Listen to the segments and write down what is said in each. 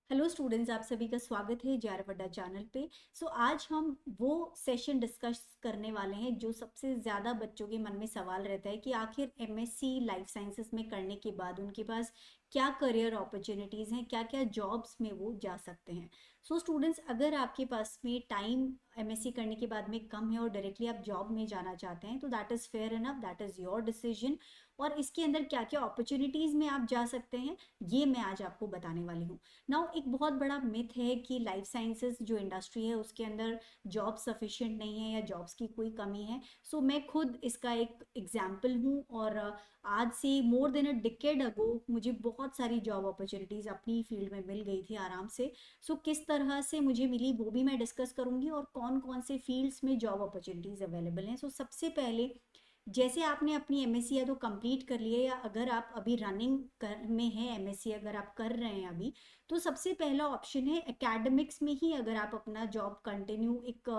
Hello students, आप सभी का स्वागत है JRF अड्डा चैनल पे। आज हम वो सेशन डिस्कस करने वाले हैं जो सबसे ज़्यादा बच्चों के मन में सवाल रहता है कि आखिर MSc लाइफ साइंसेस में करने के बाद उनके पास क्या करियर अपॉर्चुनिटीज़ हैं, क्या क्या जॉब्स में वो जा सकते हैं। स्टूडेंट्स, अगर आपके पास में टाइम MSc करने के बाद में कम है और डायरेक्टली आप जॉब में जाना चाहते हैं तो that is fair enough, that is your decision. और इसके अंदर क्या क्या अपॉर्चुनिटीज़ में आप जा सकते हैं ये मैं आज आपको बताने वाली हूँ। नाउ एक बहुत बड़ा मिथ है कि लाइफ साइंसेस जो इंडस्ट्री है उसके अंदर जॉब सफिशिएंट नहीं है या जॉब्स की कोई कमी है। मैं खुद इसका एक एग्जाम्पल हूँ और आज से मोर देन अ डिकेड अगो मुझे बहुत सारी जॉब अपॉर्चुनिटीज़ अपनी फील्ड में मिल गई थी आराम से। किस तरह से मुझे मिली वो भी मैं डिस्कस करूँगी और कौन कौन से फील्ड्स में जॉब अपॉर्चुनिटीज़ अवेलेबल हैं। सबसे पहले, जैसे आपने अपनी MSc या तो कंप्लीट कर लिए या अगर आप अभी रनिंग कर में हैं MSc अगर आप कर रहे हैं अभी, तो सबसे पहला ऑप्शन है एकेडमिक्स में ही अगर आप अपना जॉब कंटिन्यू एक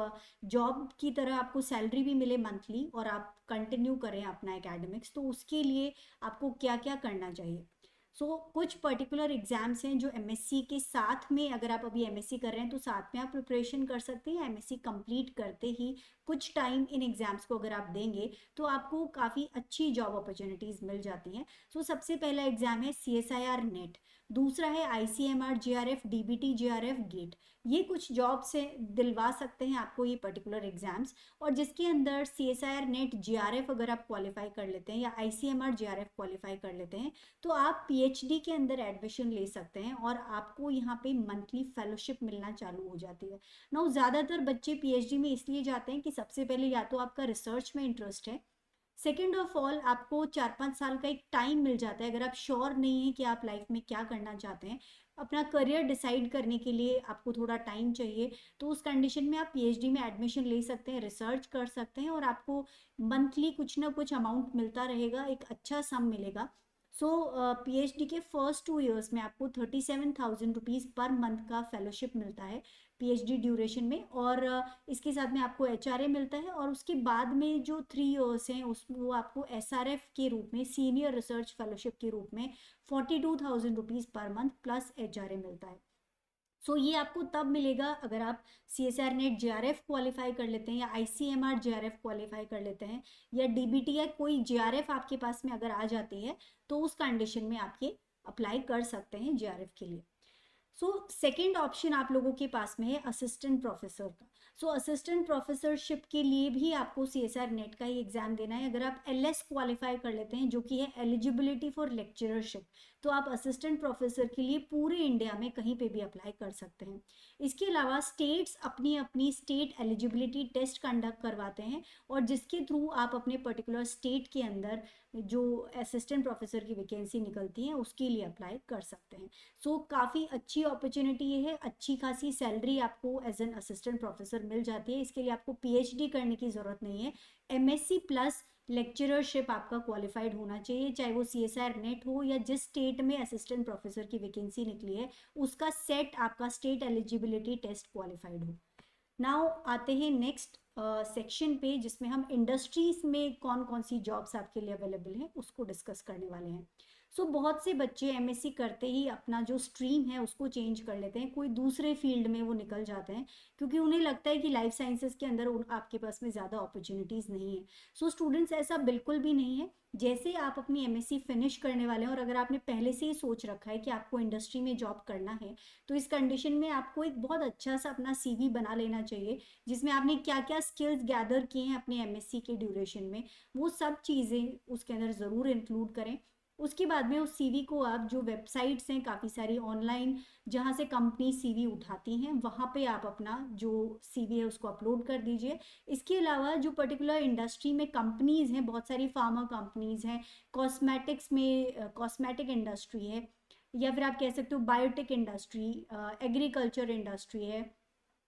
जॉब की तरह आपको सैलरी भी मिले मंथली और आप कंटिन्यू करें अपना एकेडमिक्स, तो उसके लिए आपको क्या क्या करना चाहिए। कुछ पर्टिकुलर एग्जाम्स हैं जो MSc के साथ में, अगर आप अभी MSc कर रहे हैं तो साथ में आप प्रिपरेशन कर सकते हैं। MSc कंप्लीट करते ही कुछ टाइम इन एग्जाम्स को अगर आप देंगे तो आपको काफ़ी अच्छी जॉब अपॉर्चुनिटीज़ मिल जाती हैं। सबसे पहला एग्जाम है CSIR नेट, दूसरा है ICMR JRF, DBT JRF GATE. ये कुछ जॉब से दिलवा सकते हैं आपको ये पर्टिकुलर एग्जाम्स। और जिसके अंदर CSIR नेट JRF अगर आप क्वालिफाई कर लेते हैं या ICMR JRF क्वालिफाई कर लेते हैं तो आप PhD के अंदर एडमिशन ले सकते हैं और आपको यहाँ पे मंथली फेलोशिप मिलना चालू हो जाती है। ना ज़्यादातर बच्चे PhD में इसलिए जाते हैं कि सबसे पहले या तो आपका रिसर्च में इंटरेस्ट है, सेकेंड ऑफ ऑल आपको 4-5 साल का एक टाइम मिल जाता है अगर आप श्योर नहीं है कि आप लाइफ में क्या करना चाहते हैं। अपना करियर डिसाइड करने के लिए आपको थोड़ा टाइम चाहिए, तो उस कंडीशन में आप PhD में एडमिशन ले सकते हैं, रिसर्च कर सकते हैं और आपको मंथली कुछ ना कुछ अमाउंट मिलता रहेगा, एक अच्छा सम मिलेगा। PhD के फर्स्ट 2 इयर्स में आपको 37,000 रुपीज़ पर मंथ का फेलोशिप मिलता है PhD ड्यूरेशन में। और इसके साथ में आपको HRA मिलता है और उसके बाद में जो 3 इयर्स हैं उस वो आपको SRF के रूप में, सीनियर रिसर्च फेलोशिप के रूप में 42,000 rupees per month plus HRA मिलता है। ये आपको तब मिलेगा अगर आप CSIR नेट JRF क्वालिफाई कर लेते हैं या ICMR JRF क्वालिफाई कर लेते हैं या DBT या कोई JRF आपके पास में अगर आ जाती है तो उस कंडीशन में आप ये अप्लाई कर सकते हैं JRF के लिए। सेकेंड ऑप्शन आप लोगों के पास में है असिस्टेंट प्रोफेसर का। असिस्टेंट प्रोफेसरशिप के लिए भी आपको CSIR नेट का ही एग्जाम देना है। अगर आप LS क्वालिफाई कर लेते हैं जो कि है एलिजिबिलिटी फॉर लेक्चरशिप, तो आप असिस्टेंट प्रोफेसर के लिए पूरे इंडिया में कहीं पे भी अप्लाई कर सकते हैं। इसके अलावा स्टेट्स अपनी अपनी स्टेट एलिजिबिलिटी टेस्ट कंडक्ट करवाते हैं और जिसके थ्रू आप अपने पर्टिकुलर स्टेट के अंदर जो असिस्टेंट प्रोफेसर की वैकेंसी निकलती है उसके लिए अप्लाई कर सकते हैं। काफ़ी अच्छी अपॉर्चुनिटी ये है, अच्छी खासी सैलरी आपको एज एन असिस्टेंट प्रोफेसर मिल जाती है। इसके लिए आपको PhD करने की ज़रूरत नहीं है, MSc प्लस लेक्चरशिप आपका क्वालिफाइड होना चाहिए, चाहे वो CSIR नेट हो या जिस स्टेट में असिस्टेंट प्रोफेसर की वैकेंसी निकली है उसका सेट आपका स्टेट एलिजिबिलिटी टेस्ट क्वालिफाइड हो। नाउ आते हैं नेक्स्ट सेक्शन पे जिसमें हम इंडस्ट्रीज में कौन कौन सी जॉब्स आपके लिए अवेलेबल हैं उसको डिस्कस करने वाले हैं। बहुत से बच्चे MSc करते ही अपना जो स्ट्रीम है उसको चेंज कर लेते हैं, कोई दूसरे फील्ड में वो निकल जाते हैं क्योंकि उन्हें लगता है कि लाइफ साइंसेस के अंदर आपके पास में ज़्यादा अपॉर्चुनिटीज़ नहीं है। स्टूडेंट्स, ऐसा बिल्कुल भी नहीं है। जैसे आप अपनी MSc फिनिश करने वाले हैं और अगर आपने पहले से ही सोच रखा है कि आपको इंडस्ट्री में जॉब करना है तो इस कंडीशन में आपको एक बहुत अच्छा सा अपना CV बना लेना चाहिए जिसमें आपने क्या क्या स्किल्स गैदर किए हैं अपने MSc के ड्यूरेशन में, वो सब चीज़ें उसके अंदर ज़रूर इंक्लूड करें। उसके बाद में उस CV को आप, जो वेबसाइट्स हैं काफ़ी सारी ऑनलाइन जहाँ से कंपनी CV उठाती हैं, वहाँ पे आप अपना जो CV है उसको अपलोड कर दीजिए। इसके अलावा जो पर्टिकुलर इंडस्ट्री में कंपनीज़ हैं, बहुत सारी फार्मा कंपनीज़ हैं, कॉस्मेटिक्स में कॉस्मेटिक इंडस्ट्री है, या फिर आप कह सकते हो बायोटेक इंडस्ट्री, एग्रीकल्चर इंडस्ट्री है,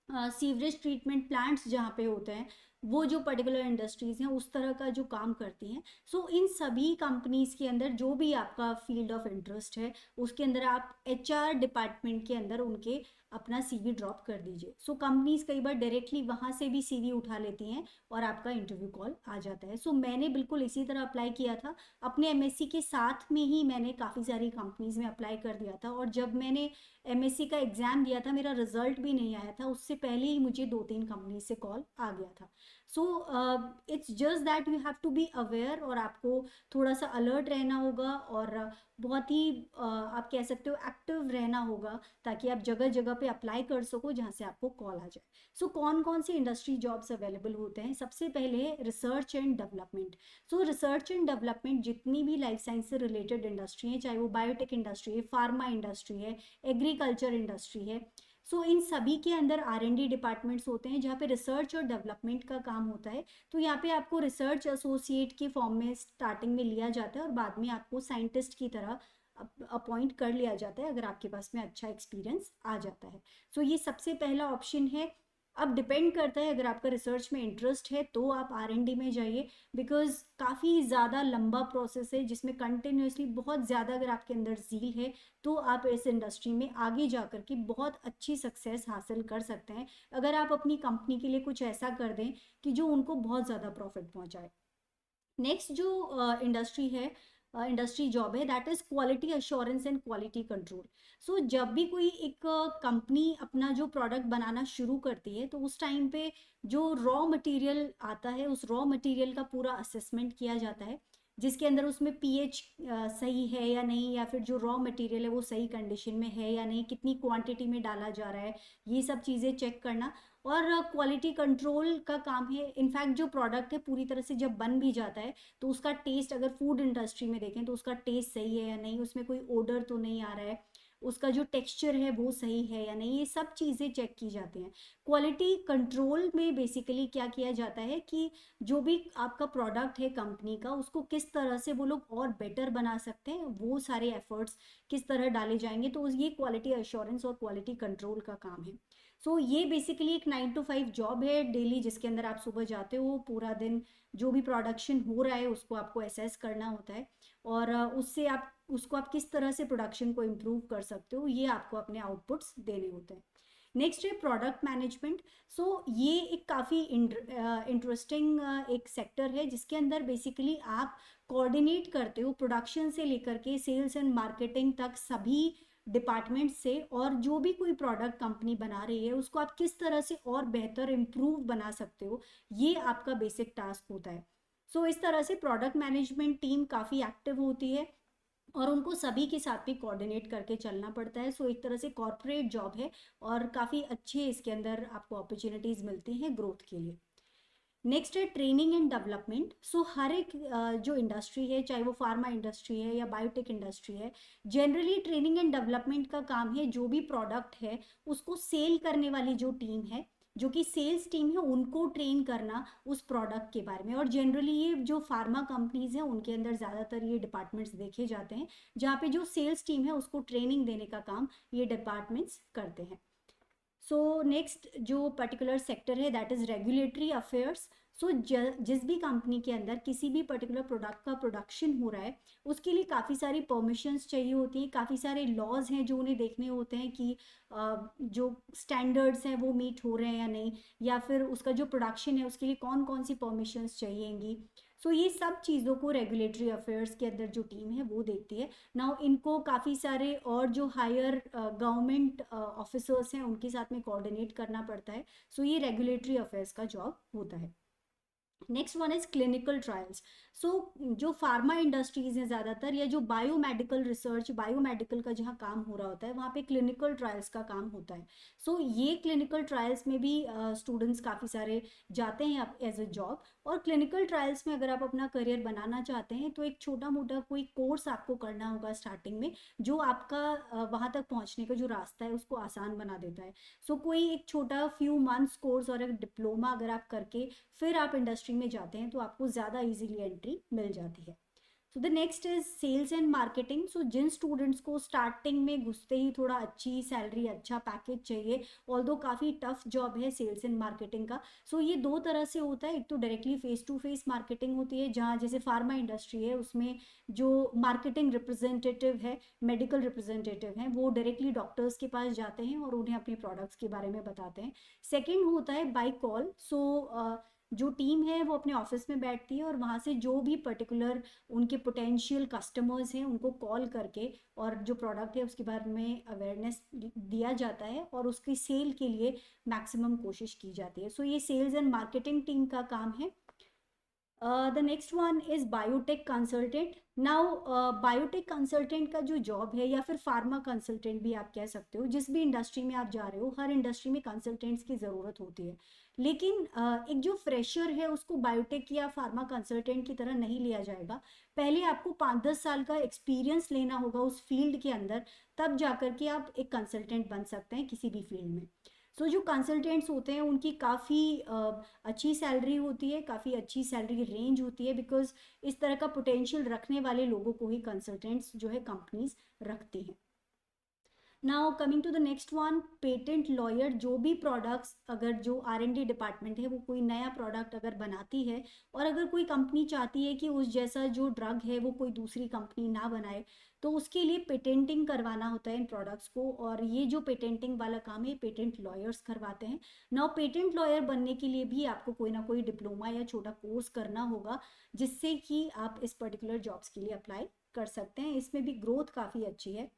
सीवरेज ट्रीटमेंट प्लांट्स जहाँ पे होते हैं, वो जो पर्टिकुलर इंडस्ट्रीज हैं उस तरह का जो काम करती हैं। सो इन सभी कंपनीज के अंदर जो भी आपका फील्ड ऑफ इंटरेस्ट है उसके अंदर आप एचआर डिपार्टमेंट के अंदर उनके अपना सीवी ड्रॉप कर दीजिए। सो कंपनीज कई बार डायरेक्टली वहाँ से भी सीवी उठा लेती हैं और आपका इंटरव्यू कॉल आ जाता है। सो मैंने बिल्कुल इसी तरह अप्लाई किया था, अपने एमएससी के साथ में ही मैंने काफ़ी सारी कंपनीज में अप्लाई कर दिया था, और जब मैंने एमएससी का एग्ज़ाम दिया था मेरा रिजल्ट भी नहीं आया था, उससे पहले ही मुझे 2-3 कंपनी से कॉल आ गया था। So it's just that you have to be aware, और आपको थोड़ा सा अलर्ट रहना होगा, और बहुत ही आप कह सकते हो एक्टिव रहना होगा, ताकि आप जगह जगह पे अप्लाई कर सको जहाँ से आपको कॉल आ जाए। सो कौन कौन से इंडस्ट्री जॉब्स अवेलेबल होते हैं? सबसे पहले research and development. So research and development जितनी भी लाइफ साइंस से रिलेटेड इंडस्ट्री है, चाहे वो बायोटेक इंडस्ट्री है, फार्मा इंडस्ट्री है, एग्रीकल्चर इंडस्ट्री है, सो इन सभी के अंदर R&D डिपार्टमेंट्स होते हैं जहाँ पे रिसर्च और डेवलपमेंट का काम होता है। तो यहाँ पे आपको रिसर्च एसोसिएट के फॉर्म में स्टार्टिंग में लिया जाता है, और बाद में आपको साइंटिस्ट की तरह अपॉइंट कर लिया जाता है अगर आपके पास में अच्छा एक्सपीरियंस आ जाता है। सो ये सबसे पहला ऑप्शन है। अब डिपेंड करता है, अगर आपका रिसर्च में इंटरेस्ट है तो आप R&D में जाइए, बिकॉज काफ़ी ज़्यादा लंबा प्रोसेस है जिसमें कंटिन्यूसली बहुत ज़्यादा अगर आपके अंदर ज़ील है तो आप इस इंडस्ट्री में आगे जा कर के बहुत अच्छी सक्सेस हासिल कर सकते हैं, अगर आप अपनी कंपनी के लिए कुछ ऐसा कर दें कि जो उनको बहुत ज़्यादा प्रॉफिट पहुंचाए। नेक्स्ट जो इंडस्ट्री है, इंडस्ट्री जॉब है, that is quality assurance and quality control. So जब भी कोई एक कंपनी अपना जो प्रोडक्ट बनाना शुरू करती है तो उस टाइम पे जो रॉ मटेरियल आता है उस रॉ मटेरियल का पूरा असेसमेंट किया जाता है, जिसके अंदर उसमें पीएच सही है या नहीं, या फिर जो रॉ मटेरियल है वो सही कंडीशन में है या नहीं, कितनी क्वांटिटी में डाला जा रहा है, ये सब चीज़ें चेक करना। और क्वालिटी कंट्रोल का काम है, इनफैक्ट जो प्रोडक्ट है पूरी तरह से जब बन भी जाता है तो उसका टेस्ट, अगर फूड इंडस्ट्री में देखें तो उसका टेस्ट सही है या नहीं, उसमें कोई ओडर तो नहीं आ रहा है, उसका जो टेक्सचर है वो सही है या नहीं, ये सब चीज़ें चेक की जाती हैं। क्वालिटी कंट्रोल में बेसिकली क्या किया जाता है कि जो भी आपका प्रोडक्ट है कंपनी का उसको किस तरह से वो लोग और बेटर बना सकते हैं, वो सारे एफर्ट्स किस तरह डाले जाएंगे, तो ये क्वालिटी अश्योरेंस और क्वालिटी कंट्रोल का काम है। सो ये बेसिकली एक 9 to 5 जॉब है डेली, जिसके अंदर आप सुबह जाते हो, पूरा दिन जो भी प्रोडक्शन हो रहा है उसको आपको असेस करना होता है, और उससे आप उसको आप किस तरह से प्रोडक्शन को इम्प्रूव कर सकते हो, ये आपको अपने आउटपुट्स देने होते हैं। नेक्स्ट है प्रोडक्ट मैनेजमेंट। सो ये एक काफ़ी इंटरेस्टिंग एक सेक्टर है जिसके अंदर बेसिकली आप कोऑर्डिनेट करते हो प्रोडक्शन से लेकर के सेल्स एंड मार्केटिंग तक सभी डिपार्टमेंट से, और जो भी कोई प्रोडक्ट कंपनी बना रही है उसको आप किस तरह से और बेहतर इम्प्रूव बना सकते हो, ये आपका बेसिक टास्क होता है। सो इस तरह से प्रोडक्ट मैनेजमेंट टीम काफ़ी एक्टिव होती है और उनको सभी के साथ भी कोऑर्डिनेट करके चलना पड़ता है। सो एक तरह से कॉर्पोरेट जॉब है और काफ़ी अच्छे इसके अंदर आपको अपॉर्चुनिटीज़ मिलती हैं ग्रोथ के लिए। नेक्स्ट है ट्रेनिंग एंड डेवलपमेंट। सो हर एक जो इंडस्ट्री है, चाहे वो फार्मा इंडस्ट्री है या बायोटेक इंडस्ट्री है, जनरली ट्रेनिंग एंड डेवलपमेंट का काम है जो भी प्रोडक्ट है उसको सेल करने वाली जो टीम है, जो कि सेल्स टीम है, उनको ट्रेन करना उस प्रोडक्ट के बारे में। और जनरली ये जो फार्मा कंपनीज हैं उनके अंदर ज़्यादातर ये डिपार्टमेंट्स देखे जाते हैं जहाँ पे जो सेल्स टीम है उसको ट्रेनिंग देने का काम ये डिपार्टमेंट्स करते हैं। सो नेक्स्ट जो पर्टिकुलर सेक्टर है दैट इज़ रेगुलेटरी अफेयर्स। सो जिस भी कंपनी के अंदर किसी भी पर्टिकुलर प्रोडक्ट का प्रोडक्शन हो रहा है उसके लिए काफ़ी सारी परमिशंस चाहिए होती हैं, काफ़ी सारे लॉज हैं जो उन्हें देखने होते हैं कि जो स्टैंडर्ड्स हैं वो मीट हो रहे हैं या नहीं, या फिर उसका जो प्रोडक्शन है उसके लिए कौन कौन सी परमिशंस चाहिएंगी। सो ये सब चीज़ों को रेगुलेटरी अफेयर्स के अंदर जो टीम है वो देखती है। नाउ इनको काफ़ी सारे और जो हायर गवर्नमेंट ऑफिसर्स हैं उनके साथ में कोऑर्डिनेट करना पड़ता है। सो ये रेगुलेटरी अफेयर्स का जॉब होता है। Next one is clinical trials. So जो फार्मा इंडस्ट्रीज हैं ज़्यादातर, या जो बायोमेडिकल रिसर्च, बायोमेडिकल का जहाँ काम हो रहा होता है वहाँ पे क्लिनिकल ट्रायल्स का काम होता है। सो ये क्लिनिकल ट्रायल्स में भी स्टूडेंट्स काफ़ी सारे जाते हैं एज अ जॉब। और क्लिनिकल ट्रायल्स में अगर आप अपना करियर बनाना चाहते हैं तो एक छोटा मोटा कोई कोर्स आपको करना होगा स्टार्टिंग में, जो आपका वहाँ तक पहुँचने का जो रास्ता है उसको आसान बना देता है। सो कोई एक छोटा फ्यू मंथ्स कोर्स और एक डिप्लोमा अगर आप करके फिर आप इंडस्ट्री में जाते हैं तो आपको ज़्यादा इजीली एंट्री मिल जाती है। So the next is sales and marketing. So जिन स्टूडेंट्स को स्टार्टिंग में घुसते ही थोड़ा अच्छी सैलरी, अच्छा पैकेज चाहिए, ऑल्दो काफ़ी टफ जॉब है सेल्स एंड मार्केटिंग का। सो ये दो तरह से होता है, एक तो directly face to face marketing होती है, जहाँ जैसे फार्मा इंडस्ट्री है उसमें जो मार्केटिंग रिप्रेजेंटेटिव है, मेडिकल रिप्रेजेंटेटिव हैं, वो डायरेक्टली डॉक्टर्स के पास जाते हैं और उन्हें अपने प्रोडक्ट्स के बारे में बताते हैं। सेकेंड होता है बाई कॉल। सो जो टीम है वो अपने ऑफिस में बैठती है और वहाँ से जो भी पर्टिकुलर उनके पोटेंशियल कस्टमर्स हैं उनको कॉल करके और जो प्रोडक्ट है उसके बारे में अवेयरनेस दिया जाता है और उसकी सेल के लिए मैक्सिमम कोशिश की जाती है। सो ये सेल्स एंड मार्केटिंग टीम का काम है। The next one is biotech consultant. Now biotech consultant का जो जॉब है, या फिर फार्मा कंसल्टेंट भी आप कह सकते हो, जिस भी इंडस्ट्री में आप जा रहे हो हर इंडस्ट्री में कंसल्टेंट्स की ज़रूरत होती है। लेकिन एक जो फ्रेशर है उसको बायोटेक या फार्मा कंसल्टेंट की तरह नहीं लिया जाएगा। पहले आपको 5-10 साल का एक्सपीरियंस लेना होगा उस फील्ड के अंदर, तब जाकर के आप एक कंसल्टेंट बन सकते हैं किसी भी फील्ड में। सो जो कंसल्टेंट्स होते हैं उनकी काफ़ी अच्छी सैलरी होती है, काफ़ी अच्छी सैलरी रेंज होती है, बिकॉज इस तरह का पोटेंशियल रखने वाले लोगों को ही कंसल्टेंट्स जो है कंपनीज रखती हैं। Now coming to the next one, patent lawyer. जो भी प्रोडक्ट्स, अगर जो R&D डिपार्टमेंट है वो कोई नया प्रोडक्ट अगर बनाती है और अगर कोई कंपनी चाहती है कि उस जैसा जो ड्रग है वो कोई दूसरी कंपनी ना बनाए, तो उसके लिए पेटेंटिंग करवाना होता है इन प्रोडक्ट्स को, और ये जो पेटेंटिंग वाला काम है पेटेंट लॉयर्स करवाते हैं। नाउ पेटेंट लॉयर बनने के लिए भी आपको कोई ना कोई डिप्लोमा या छोटा कोर्स करना होगा, जिससे कि आप इस पर्टिकुलर जॉब्स के लिए अप्लाई कर सकते हैं। इसमें भी ग्रोथ काफ़ी अच्छी है।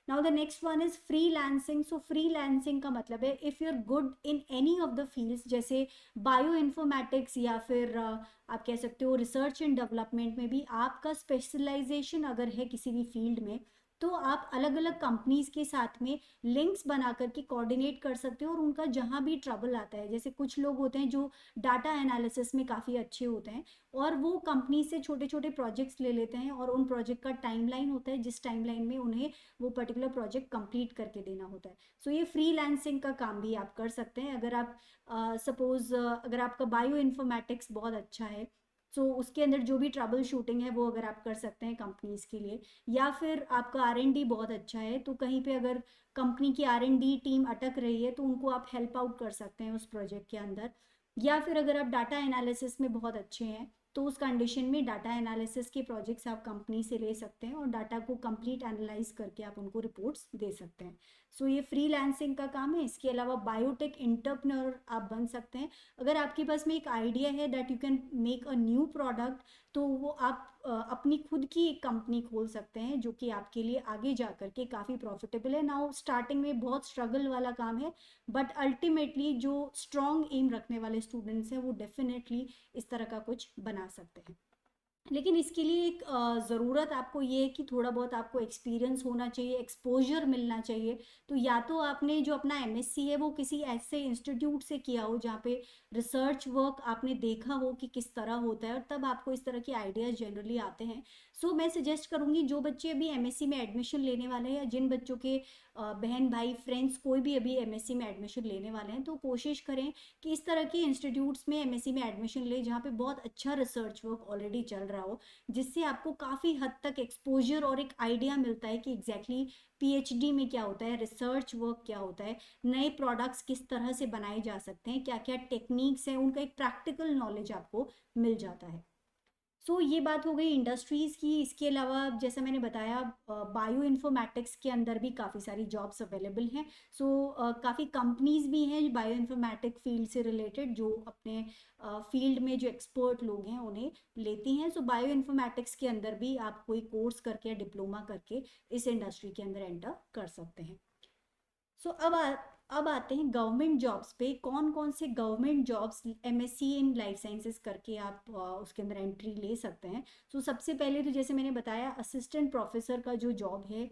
Now the next one is freelancing. So freelancing का मतलब है if you are good in any of the fields, जैसे बायो इन्फॉर्मेटिक्स या फिर आप कह सकते हो रिसर्च एंड डेवलपमेंट में भी आपका स्पेशलाइजेशन अगर है किसी भी फील्ड में, तो आप अलग अलग कंपनीज के साथ में लिंक्स बना करके कोऑर्डिनेट कर सकते हो और उनका जहाँ भी ट्रबल आता है, जैसे कुछ लोग होते हैं जो डाटा एनालिसिस में काफ़ी अच्छे होते हैं और वो कंपनी से छोटे छोटे प्रोजेक्ट्स ले लेते हैं और उन प्रोजेक्ट का टाइमलाइन होता है जिस टाइमलाइन में उन्हें वो पर्टिकुलर प्रोजेक्ट कंप्लीट करके देना होता है। सो ये फ्रीलांसिंग का काम भी आप कर सकते हैं। अगर आप सपोज अगर आपका बायो इन्फॉर्मेटिक्स बहुत अच्छा है, सो उसके अंदर जो भी ट्रबल शूटिंग है वो अगर आप कर सकते हैं कंपनीज के लिए, या फिर आपका R&D बहुत अच्छा है तो कहीं पे अगर कंपनी की R&D टीम अटक रही है तो उनको आप हेल्प आउट कर सकते हैं उस प्रोजेक्ट के अंदर। या फिर अगर आप डाटा एनालिसिस में बहुत अच्छे हैं तो उस कंडीशन में डाटा एनालिसिस के प्रोजेक्ट्स आप कंपनी से ले सकते हैं और डाटा को कंप्लीट एनालाइज करके आप उनको रिपोर्ट्स दे सकते हैं। सो ये फ्रीलांसिंग का काम है। इसके अलावा बायोटेक एंटरप्रेन्योर आप बन सकते हैं। अगर आपके पास में एक आइडिया है that you can make a new product, तो वो आप अपनी खुद की एक कंपनी खोल सकते हैं जो कि आपके लिए आगे जा करके काफ़ी प्रॉफिटेबल है। नाउ स्टार्टिंग में बहुत स्ट्रगल वाला काम है, बट अल्टीमेटली जो स्ट्रॉन्ग एम रखने वाले स्टूडेंट्स हैं वो डेफिनेटली इस तरह का कुछ बना सकते हैं। लेकिन इसके लिए एक ज़रूरत आपको ये है कि थोड़ा बहुत आपको एक्सपीरियंस होना चाहिए, एक्सपोजर मिलना चाहिए। तो या तो आपने जो अपना MSc है वो किसी ऐसे इंस्टीट्यूट से किया हो जहाँ पे रिसर्च वर्क आपने देखा हो कि किस तरह होता है, और तब आपको इस तरह के आइडियाज़ जनरली आते हैं। सो मैं सजेस्ट करूँगी जो बच्चे अभी MSc में एडमिशन लेने वाले हैं, या जिन बच्चों के बहन भाई फ्रेंड्स कोई भी अभी MSc में एडमिशन लेने वाले हैं, तो कोशिश करें कि इस तरह के इंस्टीट्यूट्स में MSc में एडमिशन ले जहाँ पे बहुत अच्छा रिसर्च वर्क ऑलरेडी चल रहा हो, जिससे आपको काफ़ी हद तक एक्सपोजर और एक आइडिया मिलता है कि एग्जैक्टली PhD में क्या होता है, रिसर्च वर्क क्या होता है, नए प्रोडक्ट्स किस तरह से बनाए जा सकते हैं, क्या क्या टेक्निक्स हैं, उनका एक प्रैक्टिकल नॉलेज आपको मिल जाता है। सो ये बात हो गई इंडस्ट्रीज़ की। इसके अलावा जैसा मैंने बताया बायो इन्फॉर्मेटिक्स के अंदर भी काफ़ी सारी जॉब्स अवेलेबल हैं। सो काफ़ी कंपनीज भी हैं बायो इन्फॉर्मेटिक फील्ड से रिलेटेड जो अपने फील्ड में जो एक्सपर्ट लोग हैं उन्हें लेती हैं। सो बायो इन्फॉर्मेटिक्स के अंदर भी आप कोई कोर्स करके या डिप्लोमा करके इस इंडस्ट्री के अंदर एंटर कर सकते हैं। सो अब आते हैं गवर्नमेंट जॉब्स पे। कौन कौन से government jobs MSc in life sciences करके आप उसके अंदर एंट्री ले सकते हैं। सो सबसे पहले तो जैसे मैंने बताया असिस्टेंट प्रोफेसर का जो जॉब है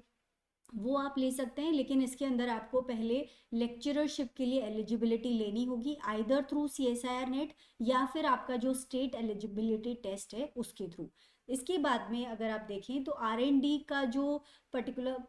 वो आप ले सकते हैं, लेकिन इसके अंदर आपको पहले लेक्चररशिप के लिए एलिजिबिलिटी लेनी होगी, आइदर थ्रू CSIR नेट या फिर आपका जो स्टेट एलिजिबिलिटी टेस्ट है उसके थ्रू। इसके बाद में अगर आप देखें तो R&D का जो पर्टिकुलर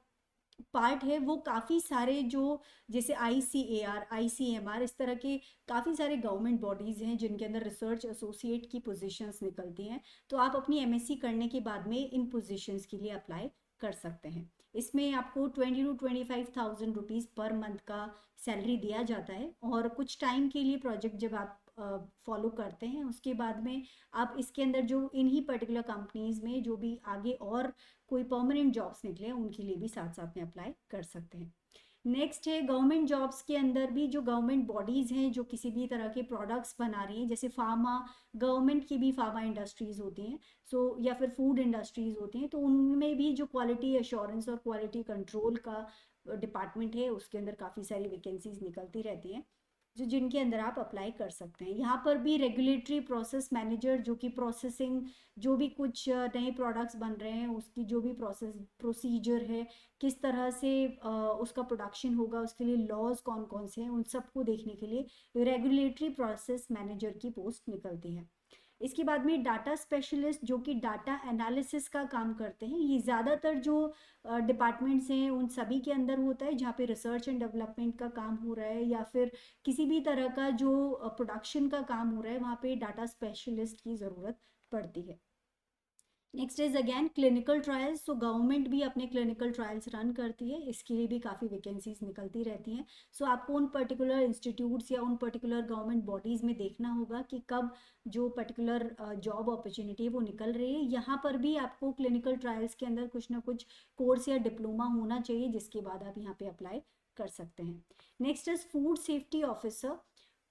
पार्ट है वो काफ़ी सारे जो जैसे ICAR, ICMR, इस तरह के काफ़ी सारे गवर्नमेंट बॉडीज़ हैं जिनके अंदर रिसर्च एसोसिएट की पोजीशंस निकलती हैं। तो आप अपनी MSc करने के बाद में इन पोजीशंस के लिए अप्लाई कर सकते हैं। इसमें आपको 20 to 25,000 रुपीज़ पर मंथ का सैलरी दिया जाता है, और कुछ टाइम के लिए प्रोजेक्ट जब आप फॉलो करते हैं उसके बाद में आप इसके अंदर जो इन्हीं पर्टिकुलर कंपनीज में जो भी आगे और कोई परमानेंट जॉब्स निकले उनके लिए भी साथ साथ में अप्लाई कर सकते हैं। नेक्स्ट है गवर्नमेंट जॉब्स के अंदर भी जो गवर्नमेंट बॉडीज़ हैं जो किसी भी तरह के प्रोडक्ट्स बना रही हैं, जैसे फार्मा, गवर्नमेंट की भी फार्मा इंडस्ट्रीज़ होती हैं, या फिर फूड इंडस्ट्रीज़ होती हैं, तो उनमें भी जो क्वालिटी एश्योरेंस और क्वालिटी कंट्रोल का डिपार्टमेंट है उसके अंदर काफ़ी सारी वैकेंसीज निकलती रहती हैं, जो जिनके अंदर आप अप्लाई कर सकते हैं। यहाँ पर भी रेगुलेटरी प्रोसेस मैनेजर, जो कि प्रोसेसिंग, जो भी कुछ नए प्रोडक्ट्स बन रहे हैं उसकी जो भी प्रोसीजर है, किस तरह से उसका प्रोडक्शन होगा, उसके लिए लॉज कौन कौन से हैं, उन सबको देखने के लिए रेगुलेटरी प्रोसेस मैनेजर की पोस्ट निकलती है। इसके बाद में डाटा स्पेशलिस्ट, जो कि डाटा एनालिसिस का काम करते हैं। ये ज़्यादातर जो डिपार्टमेंट्स हैं उन सभी के अंदर होता है जहाँ पे रिसर्च एंड डेवलपमेंट का काम हो रहा है या फिर किसी भी तरह का जो प्रोडक्शन का काम हो रहा है, वहाँ पे डाटा स्पेशलिस्ट की ज़रूरत पड़ती है। Next is again clinical trials. So government भी अपने क्लिनिकल ट्रायल्स रन करती है, इसके लिए भी काफ़ी वैकेंसीज निकलती रहती हैं। सो आपको उन पर्टिकुलर इंस्टीट्यूट्स या उन पर्टिकुलर गवर्नमेंट बॉडीज़ में देखना होगा कि कब जो पर्टिकुलर जॉब अपॉर्चुनिटी है वो निकल रही है। यहाँ पर भी आपको क्लिनिकल ट्रायल्स के अंदर कुछ ना कुछ कोर्स या डिप्लोमा होना चाहिए, जिसके बाद आप यहाँ पे अप्लाई कर सकते हैं। Next is food safety officer.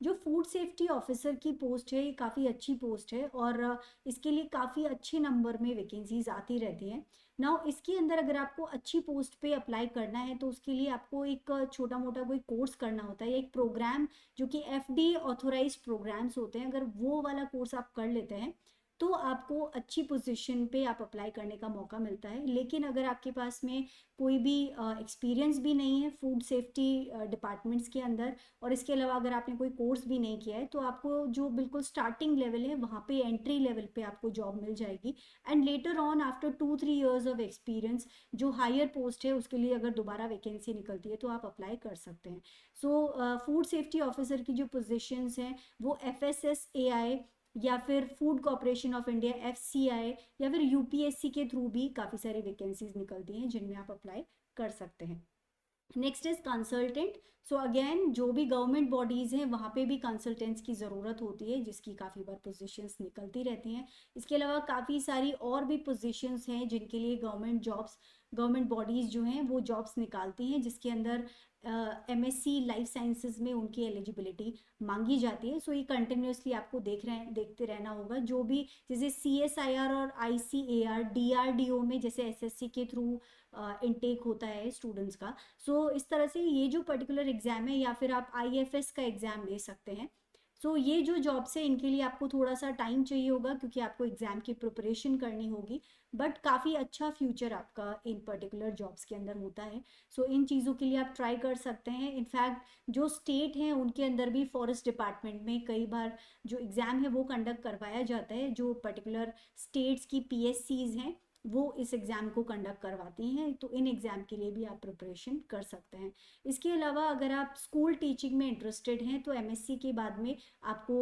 जो फूड सेफ्टी ऑफिसर की पोस्ट है ये काफ़ी अच्छी पोस्ट है, और इसके लिए काफ़ी अच्छे नंबर में वैकेंसीज आती रहती हैं। नाउ इसके अंदर अगर आपको अच्छी पोस्ट पे अप्लाई करना है तो उसके लिए आपको एक छोटा मोटा कोई कोर्स करना होता है, एक प्रोग्राम जो कि FDA ऑथोराइज्ड प्रोग्राम्स होते हैं। अगर वो वाला कोर्स आप कर लेते हैं तो आपको अच्छी पोजीशन पे आप अप्लाई करने का मौका मिलता है। लेकिन अगर आपके पास में कोई भी एक्सपीरियंस भी नहीं है फूड सेफ्टी डिपार्टमेंट्स के अंदर, और इसके अलावा अगर आपने कोई कोर्स भी नहीं किया है, तो आपको जो बिल्कुल स्टार्टिंग लेवल है वहाँ पे एंट्री लेवल पे आपको जॉब मिल जाएगी। And later on after 2-3 years of experience जो हायर पोस्ट है उसके लिए अगर दोबारा वैकेंसी निकलती है तो आप अप्लाई कर सकते हैं। सो फूड सेफ्टी ऑफिसर की जो पोजिशंस हैं वो FSSAI या फिर food corporation of India FCI या फिर UPSC के थ्रू भी काफ़ी सारी वैकेंसीज निकलती हैं जिनमें आप अप्लाई कर सकते हैं। Next is consultant. So again जो भी गवर्नमेंट बॉडीज हैं वहाँ पे भी कंसल्टेंट्स की ज़रूरत होती है, जिसकी काफ़ी बार पोजीशंस निकलती रहती हैं। इसके अलावा काफ़ी सारी और भी पोजीशंस हैं जिनके लिए गवर्नमेंट बॉडीज़ जो हैं वो जॉब्स निकालती हैं, जिसके अंदर MSc लाइफ साइंसेज में उनकी एलिजिबिलिटी मांगी जाती है। सो ये कंटिन्यूसली आपको देखते रहना होगा। जो भी जैसे CSIR और ICAR, DRDO में जैसे SSC के थ्रू इनटेक होता है स्टूडेंट्स का। इस तरह से ये जो पर्टिकुलर एग्जाम है, या फिर आप IFS का एग्जाम दे सकते हैं। ये जो जॉब्स है इनके लिए आपको थोड़ा सा टाइम चाहिए होगा, क्योंकि आपको एग्जाम की प्रिपरेशन करनी होगी, बट काफ़ी अच्छा फ्यूचर आपका इन पर्टिकुलर जॉब्स के अंदर होता है। इन चीज़ों के लिए आप ट्राई कर सकते हैं। इनफैक्ट जो स्टेट हैं उनके अंदर भी फॉरेस्ट डिपार्टमेंट में कई बार जो एग्ज़ाम है वो कंडक्ट करवाया जाता है। जो पर्टिकुलर स्टेट्स की PSCs हैं वो इस एग्ज़ाम को कंडक्ट करवाती हैं, तो इन एग्ज़ाम के लिए भी आप प्रिपरेशन कर सकते हैं। इसके अलावा अगर आप स्कूल टीचिंग में इंटरेस्टेड हैं तो MSc के बाद में आपको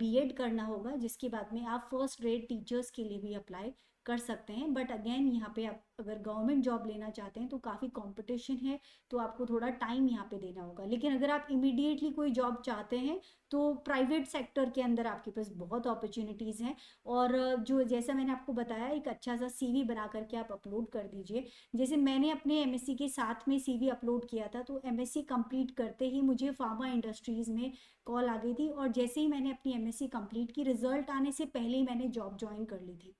B.Ed करना होगा, जिसके बाद में आप फर्स्ट ग्रेड टीचर्स के लिए भी अप्लाई कर सकते हैं। बट अगेन यहाँ पे आप अगर गवर्नमेंट जॉब लेना चाहते हैं तो काफ़ी कंपटीशन है, तो आपको थोड़ा टाइम यहाँ पे देना होगा। लेकिन अगर आप इमीडिएटली कोई जॉब चाहते हैं तो प्राइवेट सेक्टर के अंदर आपके पास बहुत अपॉर्चुनिटीज़ हैं। और जो जैसा मैंने आपको बताया, एक अच्छा सा CV बना करके आप अपलोड कर दीजिए। जैसे मैंने अपने MSc के साथ में CV अपलोड किया था, तो MSc कंप्लीट करते ही मुझे फार्मा इंडस्ट्रीज़ में कॉल आ गई थी, और जैसे ही मैंने अपनी MSc कंप्लीट की, रिजल्ट आने से पहले ही मैंने जॉब ज्वाइन कर ली थी।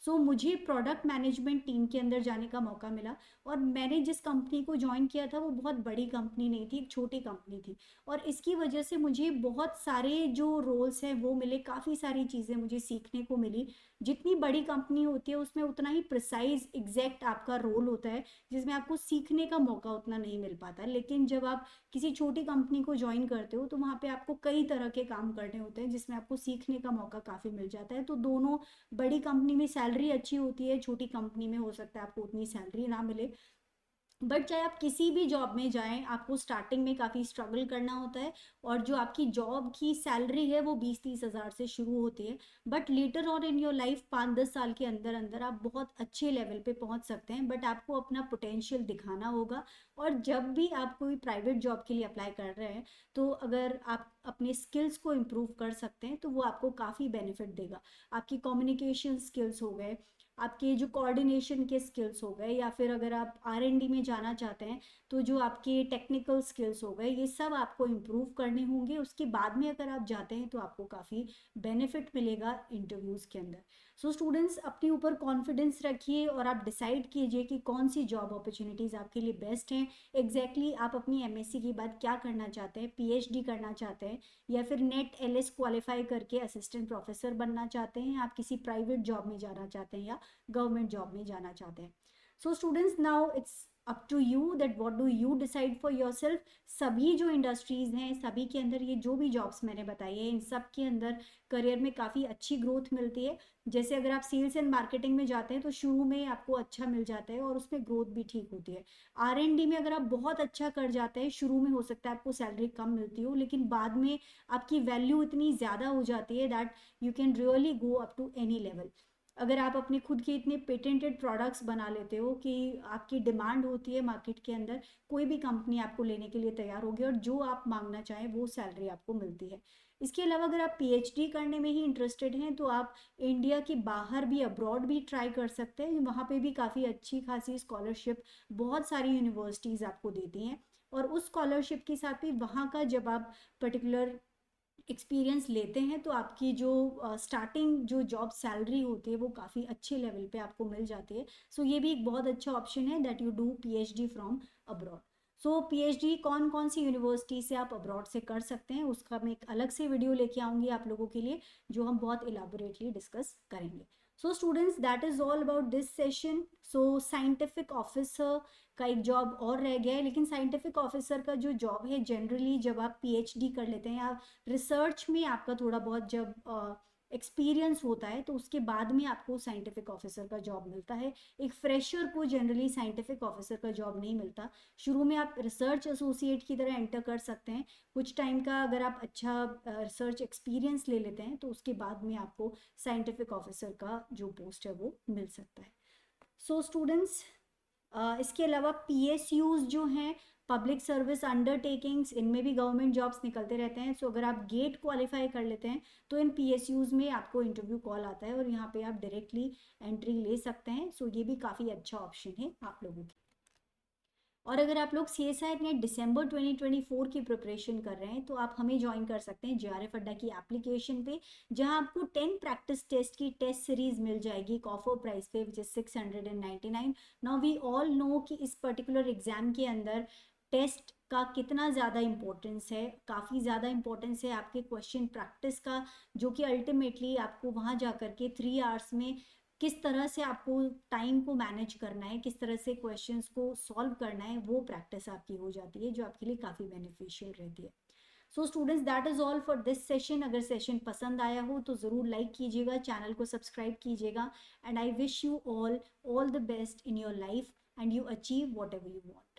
मुझे प्रोडक्ट मैनेजमेंट टीम के अंदर जाने का मौका मिला, और मैंने जिस कंपनी को ज्वाइन किया था वो बहुत बड़ी कंपनी नहीं थी, एक छोटी कंपनी थी, और इसकी वजह से मुझे बहुत सारे जो रोल्स हैं वो मिले, काफ़ी सारी चीज़ें मुझे सीखने को मिली। जितनी बड़ी कंपनी होती है उसमें उतना ही प्रिसाइज एग्जैक्ट आपका रोल होता है, जिसमें आपको सीखने का मौका उतना नहीं मिल पाता। लेकिन जब आप किसी छोटी कंपनी को ज्वाइन करते हो तो वहाँ पे आपको कई तरह के काम करने होते हैं, जिसमें आपको सीखने का मौका काफ़ी मिल जाता है। तो दोनों, बड़ी कंपनी में सैलरी अच्छी होती है, छोटी कंपनी में हो सकता है आपको उतनी सैलरी ना मिले, बट चाहे आप किसी भी जॉब में जाएं, आपको स्टार्टिंग में काफ़ी स्ट्रगल करना होता है, और जो आपकी जॉब की सैलरी है वो 20-30 हज़ार से शुरू होती है। But later on in your life 5-10 साल के अंदर अंदर आप बहुत अच्छे लेवल पे पहुंच सकते हैं, बट आपको अपना पोटेंशियल दिखाना होगा। और जब भी आप कोई प्राइवेट जॉब के लिए अप्लाई कर रहे हैं, तो अगर आप अपने स्किल्स को इम्प्रूव कर सकते हैं तो वो आपको काफ़ी बेनिफिट देगा। आपकी कम्युनिकेशन स्किल्स हो गए, आपके जो कोऑर्डिनेशन के स्किल्स हो गए, या फिर अगर आप R&D में जाना चाहते हैं तो जो आपके टेक्निकल स्किल्स हो गए, ये सब आपको इम्प्रूव करने होंगे। उसके बाद में अगर आप जाते हैं तो आपको काफ़ी बेनिफिट मिलेगा इंटरव्यूज़ के अंदर। सो स्टूडेंट्स, अपने ऊपर कॉन्फिडेंस रखिए और आप डिसाइड कीजिए कि कौन सी जॉब अपॉर्चुनिटीज़ आपके लिए बेस्ट हैं। एग्जैक्टली आप अपनी MSc के बाद क्या करना चाहते हैं, PhD करना चाहते हैं, या फिर नेट LS क्वालिफाई करके असिस्टेंट प्रोफेसर बनना चाहते हैं, आप किसी प्राइवेट जॉब में जाना चाहते हैं, या गवर्नमेंट जॉब में जाना चाहते हैं। So students, now it's up to you that what do you decide for yourself. सभी जो इंडस्ट्रीज़ हैं, सभी के अंदर ये जो भी जॉब्स मैंने बताई है, इन सब के अंदर करियर में काफ़ी अच्छी ग्रोथ मिलती है। जैसे अगर आप सेल्स एंड मार्केटिंग में जाते हैं तो शुरू में आपको अच्छा मिल जाता है और उसमें ग्रोथ भी ठीक होती है। R&D में अगर आप बहुत अच्छा कर जाते हैं, शुरू में हो सकता है आपको सैलरी कम मिलती हो, लेकिन बाद में आपकी वैल्यू इतनी ज़्यादा हो जाती है that you can really go up to any level. अगर आप अपने खुद के इतने पेटेंटेड प्रोडक्ट्स बना लेते हो कि आपकी डिमांड होती है मार्केट के अंदर, कोई भी कंपनी आपको लेने के लिए तैयार होगी और जो आप मांगना चाहें वो सैलरी आपको मिलती है। इसके अलावा अगर आप PhD करने में ही इंटरेस्टेड हैं तो आप इंडिया के बाहर भी, अब्रॉड भी ट्राई कर सकते हैं। वहाँ पे भी काफ़ी अच्छी खासी स्कॉलरशिप बहुत सारी यूनिवर्सिटीज़ आपको देती हैं, और उस स्कॉलरशिप के साथ भी वहाँ का जब आप पर्टिकुलर एक्सपीरियंस लेते हैं तो आपकी जो स्टार्टिंग जो जॉब सैलरी होती है वो काफ़ी अच्छे लेवल पे आपको मिल जाती है। सो ये भी एक बहुत अच्छा ऑप्शन है that you do PhD from abroad. So PhD कौन कौन सी यूनिवर्सिटी से आप अब्रॉड से कर सकते हैं उसका मैं एक अलग से वीडियो लेके आऊँगी आप लोगों के लिए, जो हम बहुत इलाबोरेटली डिस्कस करेंगे। So students, that is all about this session. So scientific officer का एक जॉब और रह गया है, लेकिन साइंटिफिक ऑफिसर का जो जॉब है जनरली जब आप PhD कर लेते हैं या रिसर्च में आपका थोड़ा बहुत जब एक्सपीरियंस होता है तो उसके बाद में आपको साइंटिफिक ऑफिसर का जॉब मिलता है। एक फ्रेशर को जनरली साइंटिफिक ऑफिसर का जॉब नहीं मिलता। शुरू में आप रिसर्च एसोसिएट की तरह एंटर कर सकते हैं, कुछ टाइम का अगर आप अच्छा रिसर्च एक्सपीरियंस ले लेते हैं तो उसके बाद में आपको साइंटिफिक ऑफिसर का जो पोस्ट है वो मिल सकता है। सो स्टूडेंट्स, इसके अलावा PSUs जो हैं, पब्लिक सर्विस अंडरटेकिंग्स, इनमें भी गवर्नमेंट जॉब्स निकलते रहते हैं। सो अगर आप गेट क्वालिफाई कर लेते हैं तो इन PSUs में आपको इंटरव्यू कॉल आता है और यहाँ पे आप डायरेक्टली एंट्री ले सकते हैं। सो ये भी काफ़ी अच्छा ऑप्शन है आप लोगों के। और अगर आप लोग CSI नेट दिसंबर 2024 की प्रिपरेशन कर रहे हैं तो आप हमें ज्वाइन कर सकते हैं JRF अड्डा की एप्लीकेशन पे, जहां आपको 10 प्रैक्टिस टेस्ट की टेस्ट सीरीज मिल जाएगी एक ऑफर प्राइस पे which is 699। Now we all know कि इस पर्टिकुलर एग्जाम के अंदर टेस्ट का कितना ज़्यादा इंपॉर्टेंस है, काफ़ी ज़्यादा इंपॉर्टेंस है आपके क्वेश्चन प्रैक्टिस का, जो कि अल्टीमेटली आपको वहाँ जा कर के 3 आवर्स में किस तरह से आपको टाइम को मैनेज करना है, किस तरह से क्वेश्चंस को सॉल्व करना है, वो प्रैक्टिस आपकी हो जाती है जो आपके लिए काफ़ी बेनिफिशियल रहती है। So students, that is all for this session. अगर सेशन पसंद आया हो तो ज़रूर लाइक कीजिएगा, चैनल को सब्सक्राइब कीजिएगा, and I wish you all the best in your life and you achieve what ever you want.